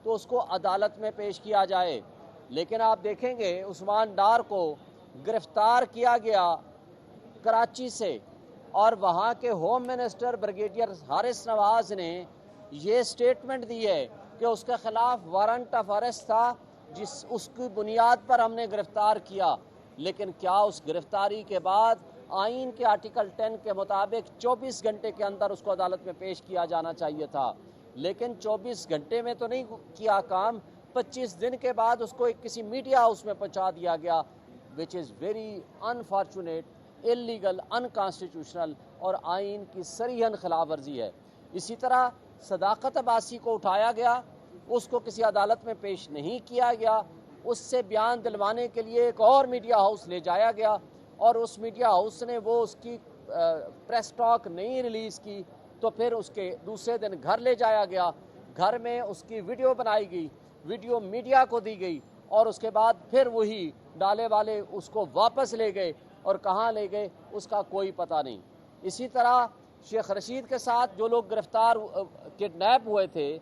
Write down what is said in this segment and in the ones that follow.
تو اس کو عدالت میں پیش کیا جائے۔ لیکن آپ دیکھیں گے عثمان ڈار کو گرفتار کیا گیا کراچی سے، اور وہاں کے ہوم منسٹر بریگیڈیئر حارث نواز نے یہ سٹیٹمنٹ دی ہے کہ اس کے خلاف وارنٹ آف اریسٹ تھا، اس کی بنیاد پر ہم نے گرفتار کیا۔ لیکن کیا اس گرفتاری کے بعد آئین کے آرٹیکل 10 کے مطابق 24 گھنٹے کے اندر اس کو عدالت میں پیش کیا جانا چاہیے تھا؟ لیکن 24 گھنٹے میں تو نہیں کیا کام، 25 دن کے بعد اس کو کسی میڈیا ہاؤس میں پہنچا دیا گیا، which is very unfortunate, illegal, unconstitutional اور آئین کی صریحاً خلاف ورزی ہے۔ اسی طرح صداقت عباسی کو اٹھایا گیا، اس کو کسی عدالت میں پیش نہیں کیا گیا، اس سے بیان دلوانے کے لیے ایک اور میڈیا ہاؤس لے جایا گیا، اور اس میڈیا ہاؤس نے وہ اس کی پریس ٹاک نہیں ریلیز کی، تو پھر اس کے دوسرے دن گھر لے جایا گیا، گھر میں اس کی ویڈیو بنائی گئی، ویڈیو میڈیا کو دی گئی، اور اس کے بعد پھر وہی ڈالے والے اس کو واپس لے گئے، اور کہاں لے گئے اس کا کوئی پتہ نہیں۔ اسی طرح شیخ رشید کے ساتھ جو لوگ گرفتار کڈنیپ ہوئے تھے،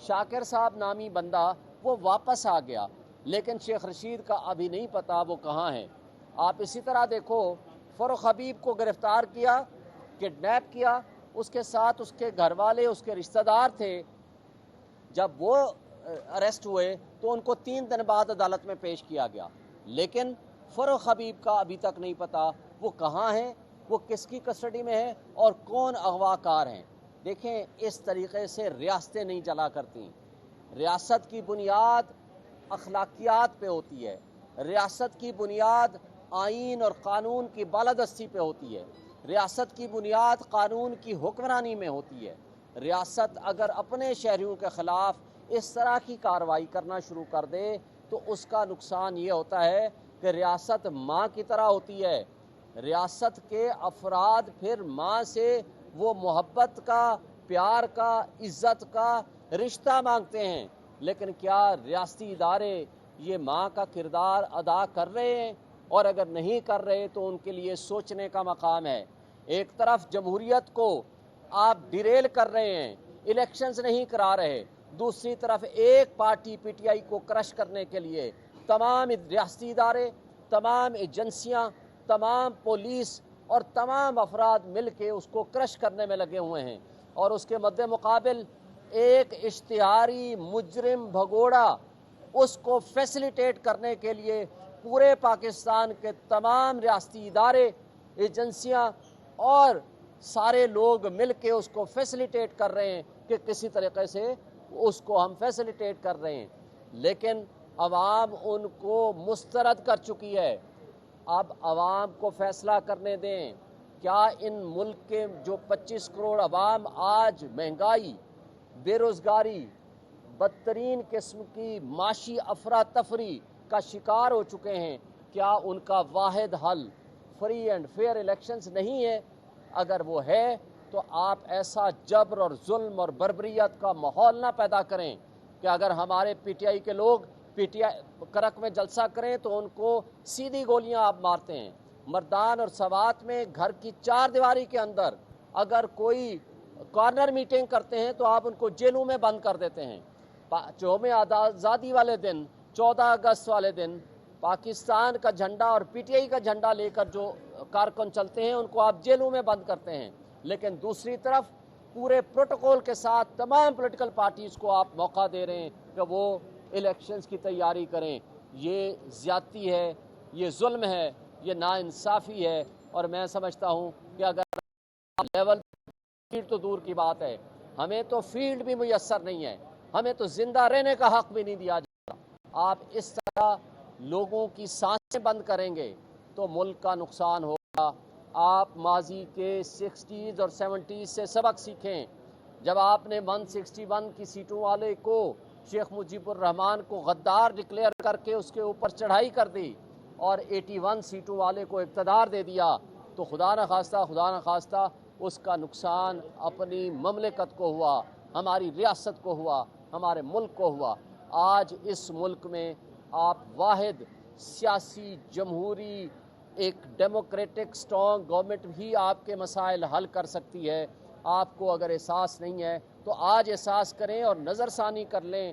شاکر صاحب نامی بندہ وہ واپس آ گیا، لیکن شیخ رشید کا ابھی نہیں پتا وہ کہاں ہے۔ آپ اسی طرح دیکھو فروخ حبیب کو گرفتار کیا، کڈنیپ کیا، اس کے ساتھ اس کے گھر والے، اس کے رشتہ دار تھے، جب وہ اریسٹ ہوئے تو ان کو 3 دن بعد عدالت میں پیش کیا گیا، لیکن فروخ حبیب کا ابھی تک نہیں پتا وہ کہاں ہے، وہ کس کی کسٹڈی میں ہے، اور کون اغوا کار ہیں۔ دیکھیں اس طریقے سے ریاستیں نہیں چلا کرتی۔ ریاست کی بنیاد اخلاقیات پہ ہوتی ہے، ریاست کی بنیاد آئین اور قانون کی بالادستی پہ ہوتی ہے، ریاست کی بنیاد قانون کی حکمرانی میں ہوتی ہے۔ ریاست اگر اپنے شہریوں کے خلاف اس طرح کی کارروائی کرنا شروع کر دے تو اس کا نقصان یہ ہوتا ہے کہ ریاست ماں کی طرح ہوتی ہے، ریاست کے افراد پھر ماں سے وہ محبت کا، پیار کا، عزت کا رشتہ مانگتے ہیں، لیکن کیا ریاستی ادارے یہ ماں کا کردار ادا کر رہے ہیں؟ اور اگر نہیں کر رہے تو ان کے لیے سوچنے کا مقام ہے۔ ایک طرف جمہوریت کو آپ ڈیریل کر رہے ہیں، الیکشنز نہیں کرا رہے، دوسری طرف ایک پارٹی پی ٹی آئی کو کرش کرنے کے لیے تمام ریاستی ادارے، تمام ایجنسیاں، تمام پولیس اور تمام افراد مل کے اس کو کرش کرنے میں لگے ہوئے ہیں، اور اس کے مد مقابل ایک اشتہاری مجرم بھگوڑا اس کو فیسیلیٹیٹ کرنے کے لیے پورے پاکستان کے تمام ریاستی ادارے، ایجنسیاں اور سارے لوگ مل کے اس کو فیسیلیٹیٹ کر رہے ہیں کہ کسی طریقے سے اس کو ہم فیسیلیٹیٹ کر رہے ہیں، لیکن عوام ان کو مسترد کر چکی ہے۔ اب عوام کو فیصلہ کرنے دیں، کیا ان ملک کے جو 25 کروڑ عوام آج مہنگائی، بے روزگاری، بدترین قسم کی معاشی افراتفری کا شکار ہو چکے ہیں، کیا ان کا واحد حل فری اینڈ فیئر الیکشنز نہیں ہے؟ اگر وہ ہے تو آپ ایسا جبر اور ظلم اور بربریت کا ماحول نہ پیدا کریں کہ اگر ہمارے پی ٹی آئی کے لوگ پی ٹی آئی کرک میں جلسہ کریں تو ان کو سیدھی گولیاں آپ مارتے ہیں۔ مردان اور سوات میں گھر کی 4 دیواری کے اندر اگر کوئی کارنر میٹنگ کرتے ہیں تو آپ ان کو جیلوں میں بند کر دیتے ہیں۔ یوم آزادی والے دن، 14 اگست والے دن، پاکستان کا جھنڈا اور پی ٹی آئی کا جھنڈا لے کر جو کارکن چلتے ہیں ان کو آپ جیلوں میں بند کرتے ہیں، لیکن دوسری طرف پورے پروٹوکول کے ساتھ تمام پولیٹیکل پارٹیز کو آپ موقع دے رہے ہیں کہ وہ الیکشنز کی تیاری کریں۔ یہ زیادتی ہے، یہ ظلم ہے، یہ ناانصافی ہے، اور میں سمجھتا ہوں کہ اگر لیول فیلڈ تو دور کی بات ہے، ہمیں تو فیلڈ بھی میسر نہیں ہے، ہمیں تو زندہ رہنے کا حق بھی نہیں دیا جاتا۔ آپ اس طرح لوگوں کی سانسیں بند کریں گے تو ملک کا نقصان ہوگا۔ آپ ماضی کے 60s اور 70s سے سبق سیکھیں، جب آپ نے 161 کی سیٹوں والے کو، شیخ مجیب الرحمان کو غدار ڈکلیئر کر کے اس کے اوپر چڑھائی کر دی اور 81 سیٹوں والے کو اقتدار دے دیا، تو خدا نخواستہ اس کا نقصان اپنی مملکت کو ہوا، ہماری ریاست کو ہوا، ہمارے ملک کو ہوا۔ آج اس ملک میں آپ واحد سیاسی جمہوری ایک ڈیموکریٹک سٹرونگ گورنمنٹ ہی آپ کے مسائل حل کر سکتی ہے۔ آپ کو اگر احساس نہیں ہے تو آج احساس کریں اور نظر ثانی کر لیں